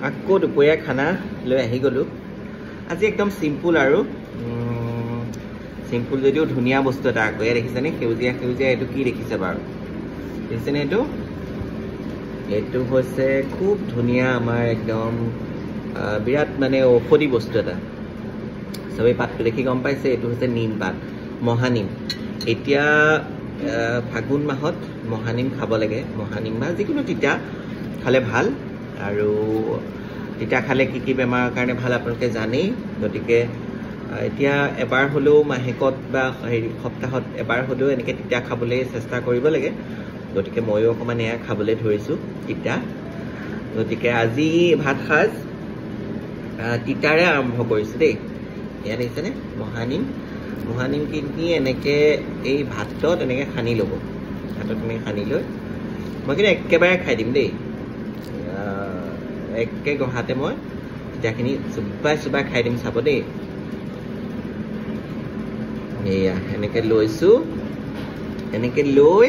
আকৌ দুপৰীয়া খানা লৈ আহি গ'লোঁ আজি একদম চিম্পুল আৰু চিম্পুল যদিও ধুনীয়া বস্তু এটা আকৌ এয়া দেখিছেনে সেউজীয়া সেউজীয়া এইটো কি দেখিছে বাৰু দেখিছেনে এইটো হৈছে খুব ধুনীয়া আমাৰ একদম বিৰাট মানে ঔষধি বস্তু এটা সবেই পাতটো দেখি গম পাইছে এইটো হৈছে নিম পাত মহানিম এতিয়া ফাগুন মাহত মহানিম খাব লাগে মহানিম বা যিকোনো তিতা খালে ভাল আৰু তিতা খালে কি কি বেমাৰৰ কাৰণে ভাল আপোনালোকে জানেই গতিকে এতিয়া এবাৰ হ'লেও মাহেকত বা সপ্তাহত এবাৰ হ'লেও এনেকৈ তিতা খাবলৈ চেষ্টা কৰিব লাগে গতিকে ময়ো অকণমান এয়া খাবলৈ ধৰিছোঁ তিতা গতিকে আজি ভাত সাজ তিতাৰে আৰম্ভ কৰিছোঁ দেই এয়া দেখিছেনে মহানিম কিনি এনেকৈ এই ভাতত এনেকৈ সানি ল'ব ভাতত এনেকৈ সানি লৈ মই কিন্তু একেবাৰে খাই দিম দেই একে গঢ়াতে মই তিতাখিনি চুবাই খাই দিম চাব দেই এয়া এনেকৈ লৈছোঁ এনেকৈ লৈ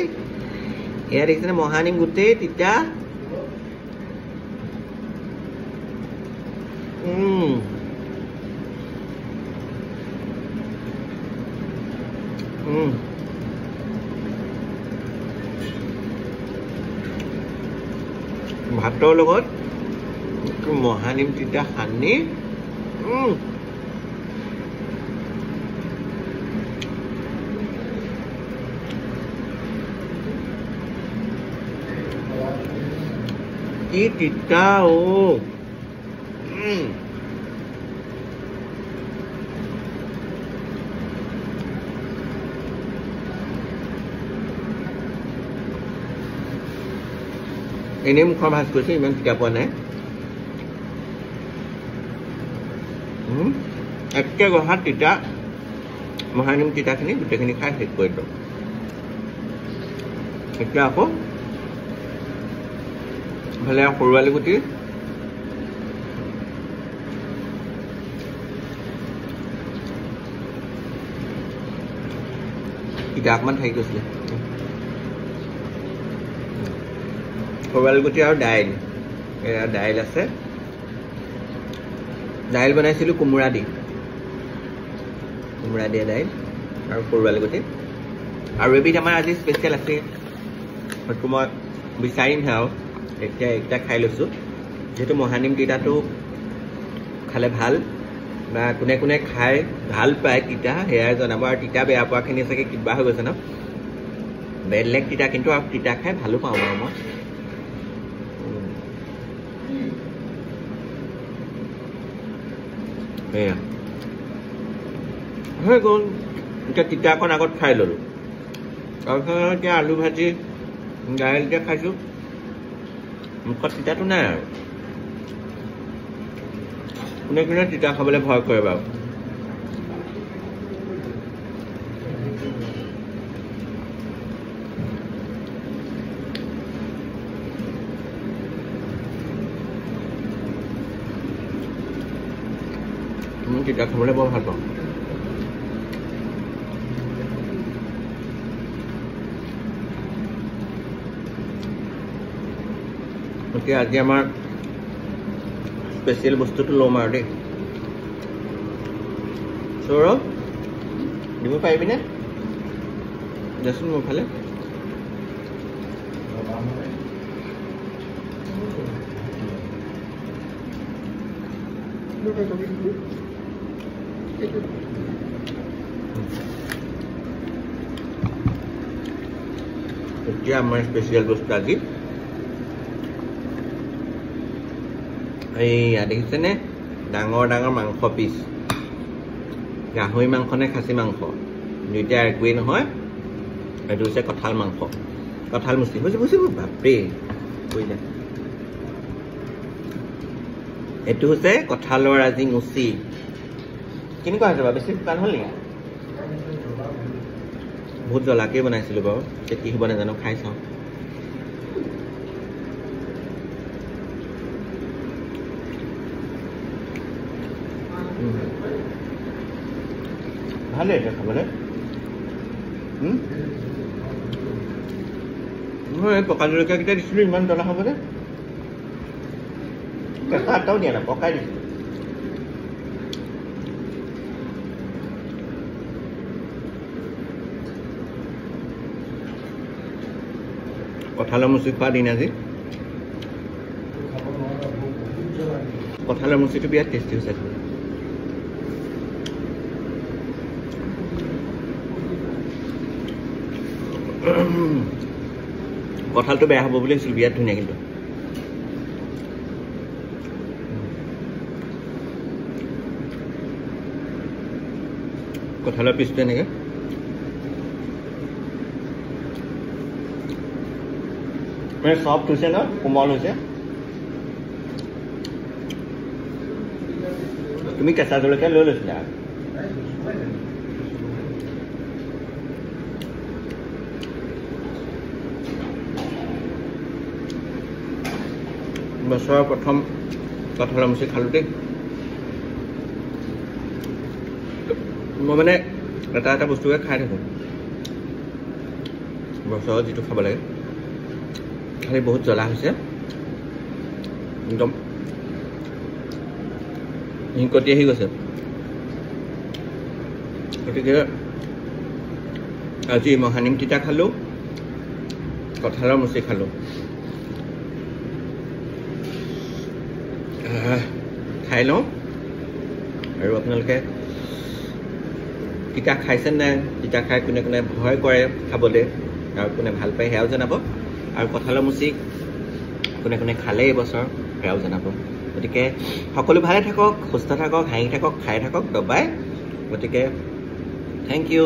এয়া দেখিছেনে মহানিম গোটেই তিতা ভাতৰ লগত মহানিম তিতা সানি কি তিতা এনেই মুখৰ ভাজ কৰিছে ইমান তিতা পোৱা নাই একে গঢ়াত তিতা মহানিম তিতাখিনি গোটেইখিনি খাই শেষ কৰি দিওঁ এতিয়া আকৌ ভালে সৰু আলু গুটি তিতা অকণমান থাকি গৈছিলে সৰু আলু গুটি আৰু দাইল এয়া দাইল আছে দাইল বনাইছিলোঁ কোমোৰা দিয়ে দাইল আৰু সৰু আলু গুটি আৰু এবিধ আমাৰ আজি স্পেচিয়েল আছে হয়তো মই বিচাৰিমহে আৰু এতিয়া এইকেইটা খাই লৈছোঁ যিহেতু মহানিম তিতাটো খালে ভাল বা কোনে কোনে খাই ভাল পায় তিতা সেয়াই জনাব আৰু তিতা বেয়া পোৱাখিনি চাগে কিবা হৈ গৈছে ন বেলেগ তিতা কিন্তু আৰু তিতা খাই ভালো পাওঁ বাৰু মই এয়া হৈ গ'ল এতিয়া তিতাকণ আগত খাই ল'লোঁ তাৰপিছত এতিয়া আলু ভাজি দাইল এতিয়া খাইছোঁ মুখত তিতাটো নাই আৰু কোনে কোনে তিতা খাবলৈ ভয় কৰে বাৰু মই তিতা খাবলৈ বৰ ভাল পাওঁ এতিয়া আজি আমাৰ স্পেচিয়েল বস্তুটো ল'ম আৰু দেই সৌৰভ দিব পাৰিবিনে দেচোন মোৰ ফালে এতিয়া আমাৰ স্পেচিয়েল বস্তু আজি এইয়া দেখিছেনে ডাঙৰ ডাঙৰ মাংস পিচ গাহৰি মাংস নে খাচী মাংস দুইটা একোৱেই নহয় এইটো হৈছে কঁঠাল মাংস কঁঠাল মুচি বুজি বাপৰে কৈ যায় এইটো হৈছে কঁঠালৰ আজি মুচি কেনেকুৱা হৈছে বাৰু বেছি শুকান হ'ল নেকি বহুত জ্বলাকেই বনাইছিলোঁ বাৰু কি হ'ব নাজানো খাই চাওঁ ভালে এটা খাবলৈ মই পকা জলকীয়াকেইটা দিছিলোঁ ইমান জ্বলা হ'বনে কেঁচা এটাও দিয়া নাই পকাই দিছোঁ কঁঠালৰ মুচি খোৱা দিন আজি কঁঠালৰ মুচিটো বিৰাট টেষ্টি হৈছে কঁঠালটো বেয়া হ'ব বুলি ভাবিছিলোঁ বিৰাট ধুনীয়া কিন্তু কঁঠালৰ পিচটো এনেকৈ মানে সফ্ট হৈছে ন কোমল হৈছে তুমি কেঁচা জলকীয়া লৈ লৈছিলা বছৰৰ প্ৰথম কঁঠালৰ মুচি খালোঁ দেই মই মানে এটা এটা বস্তুকে খাই থাকোঁ বছৰত যিটো খাব লাগে খালি বহুত জ্বলা হৈছে একদম হিংকটি আহি গৈছে গতিকে আজি মহানিম তিতা খালোঁ কঁঠালৰ মুচি খালোঁ খাই লওঁ আৰু আপোনালোকে তিতা খাইছে নাই তিতা খাই কোনে কোনে ভয় কৰে খাবলৈ আৰু কোনে ভাল পায় সেয়াও জনাব আৰু কঁঠালৰ মুচি কোনে কোনে খালে এই বছৰ সেয়াও জনাব গতিকে সকলো ভালে থাকক সুস্থ থাকক হাঁহি থাকক খাই থাকক দবাই গতিকে থেংক ইউ